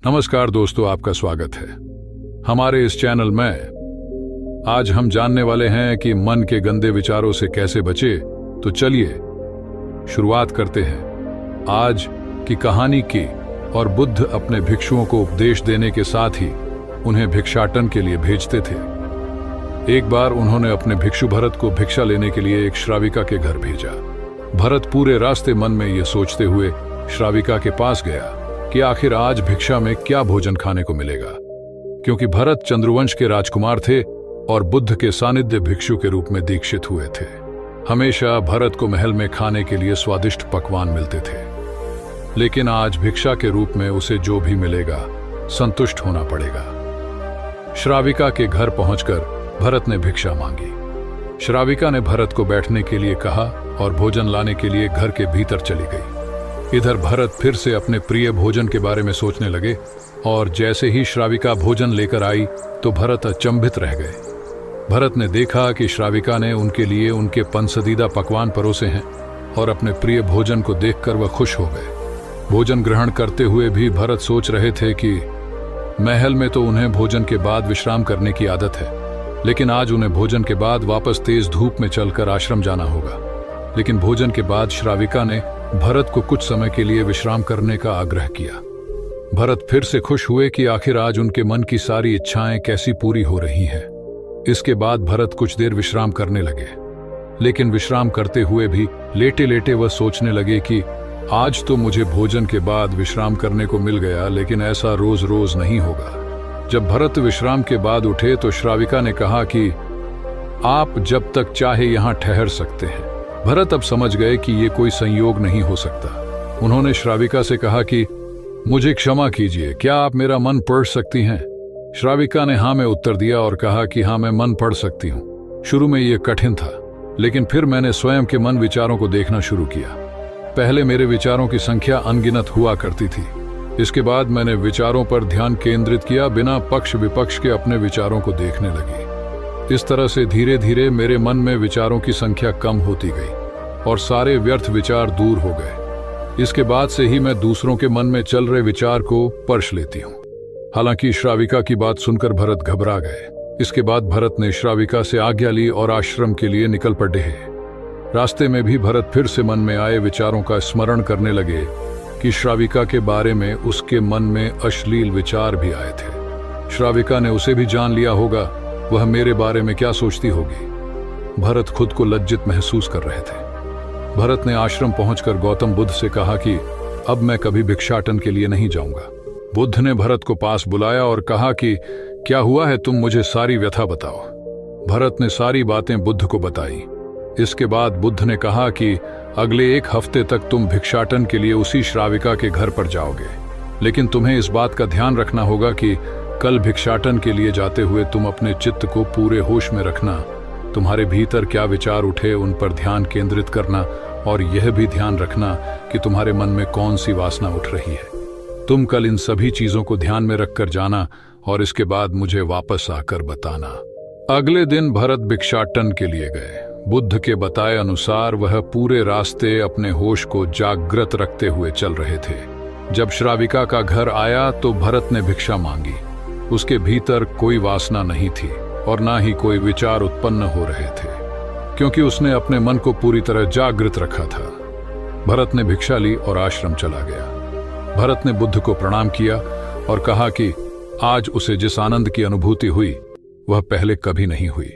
नमस्कार दोस्तों, आपका स्वागत है हमारे इस चैनल में। आज हम जानने वाले हैं कि मन के गंदे विचारों से कैसे बचे। तो चलिए शुरुआत करते हैं आज की कहानी की। और बुद्ध अपने भिक्षुओं को उपदेश देने के साथ ही उन्हें भिक्षाटन के लिए भेजते थे। एक बार उन्होंने अपने भिक्षु भरत को भिक्षा लेने के लिए एक श्राविका के घर भेजा। भरत पूरे रास्ते मन में ये सोचते हुए श्राविका के पास गया कि आखिर आज भिक्षा में क्या भोजन खाने को मिलेगा, क्योंकि भरत चंद्रवंश के राजकुमार थे और बुद्ध के सानिध्य भिक्षु के रूप में दीक्षित हुए थे। हमेशा भरत को महल में खाने के लिए स्वादिष्ट पकवान मिलते थे, लेकिन आज भिक्षा के रूप में उसे जो भी मिलेगा संतुष्ट होना पड़ेगा। श्राविका के घर पहुंचकर भरत ने भिक्षा मांगी। श्राविका ने भरत को बैठने के लिए कहा और भोजन लाने के लिए घर के भीतर चली गई। इधर भरत फिर से अपने प्रिय भोजन के बारे में सोचने लगे और जैसे ही श्राविका भोजन लेकर आई तो भरत अचंभित रह गए। भरत ने देखा कि श्राविका ने उनके लिए उनके पसंदीदा पकवान परोसे हैं और अपने प्रिय भोजन को देखकर वह खुश हो गए। भोजन ग्रहण करते हुए भी भरत सोच रहे थे कि महल में तो उन्हें भोजन के बाद विश्राम करने की आदत है, लेकिन आज उन्हें भोजन के बाद वापस तेज धूप में चलकर आश्रम जाना होगा। लेकिन भोजन के बाद श्राविका ने भरत को कुछ समय के लिए विश्राम करने का आग्रह किया। भरत फिर से खुश हुए कि आखिर आज उनके मन की सारी इच्छाएं कैसी पूरी हो रही हैं। इसके बाद भरत कुछ देर विश्राम करने लगे, लेकिन विश्राम करते हुए भी लेटे लेटे वह सोचने लगे कि आज तो मुझे भोजन के बाद विश्राम करने को मिल गया, लेकिन ऐसा रोज रोज नहीं होगा। जब भरत विश्राम के बाद उठे तो श्राविका ने कहा कि आप जब तक चाहे यहाँ ठहर सकते हैं। भरत अब समझ गए कि ये कोई संयोग नहीं हो सकता। उन्होंने श्राविका से कहा कि मुझे क्षमा कीजिए, क्या आप मेरा मन पढ़ सकती हैं? श्राविका ने हाँ में उत्तर दिया और कहा कि हाँ, मैं मन पढ़ सकती हूँ। शुरू में ये कठिन था, लेकिन फिर मैंने स्वयं के मन विचारों को देखना शुरू किया। पहले मेरे विचारों की संख्या अनगिनत हुआ करती थी। इसके बाद मैंने विचारों पर ध्यान केंद्रित किया, बिना पक्ष विपक्ष के अपने विचारों को देखने लगी। इस तरह से धीरे धीरे मेरे मन में विचारों की संख्या कम होती गई और सारे व्यर्थ विचार दूर हो गए। इसके बाद से ही मैं दूसरों के मन में चल रहे विचार को परख लेती हूँ। हालांकि श्राविका की बात सुनकर भरत घबरा गए। इसके बाद भरत ने श्राविका से आज्ञा ली और आश्रम के लिए निकल पड़े। रास्ते में भी भरत फिर से मन में आए विचारों का स्मरण करने लगे कि श्राविका के बारे में उसके मन में अश्लील विचार भी आए थे। श्राविका ने उसे भी जान लिया होगा, वह मेरे बारे में क्या सोचती होगी। भरत खुद को लज्जित महसूस कर रहे थे। भरत ने आश्रम पहुंचकर गौतम बुद्ध से कहा कि अब मैं कभी भिक्षाटन के लिए नहीं जाऊंगा। बुद्ध ने भरत को पास बुलाया और कहा कि क्या हुआ है, तुम मुझे सारी व्यथा बताओ। भरत ने सारी बातें बुद्ध को बताई। इसके बाद बुद्ध ने कहा कि अगले एक हफ्ते तक तुम भिक्षाटन के लिए उसी श्राविका के घर पर जाओगे, लेकिन तुम्हें इस बात का ध्यान रखना होगा कि कल भिक्षाटन के लिए जाते हुए तुम अपने चित्त को पूरे होश में रखना। तुम्हारे भीतर क्या विचार उठे उन पर ध्यान केंद्रित करना और यह भी ध्यान रखना कि तुम्हारे मन में कौन सी वासना उठ रही है। तुम कल इन सभी चीजों को ध्यान में रखकर जाना और इसके बाद मुझे वापस आकर बताना। अगले दिन भरत भिक्षाटन के लिए गए। बुद्ध के बताए अनुसार वह पूरे रास्ते अपने होश को जागृत रखते हुए चल रहे थे। जब श्राविका का घर आया तो भरत ने भिक्षा मांगी। उसके भीतर कोई वासना नहीं थी और ना ही कोई विचार उत्पन्न हो रहे थे, क्योंकि उसने अपने मन को पूरी तरह जागृत रखा था। भरत ने भिक्षा ली और आश्रम चला गया। भरत ने बुद्ध को प्रणाम किया और कहा कि आज उसे जिस आनंद की अनुभूति हुई वह पहले कभी नहीं हुई।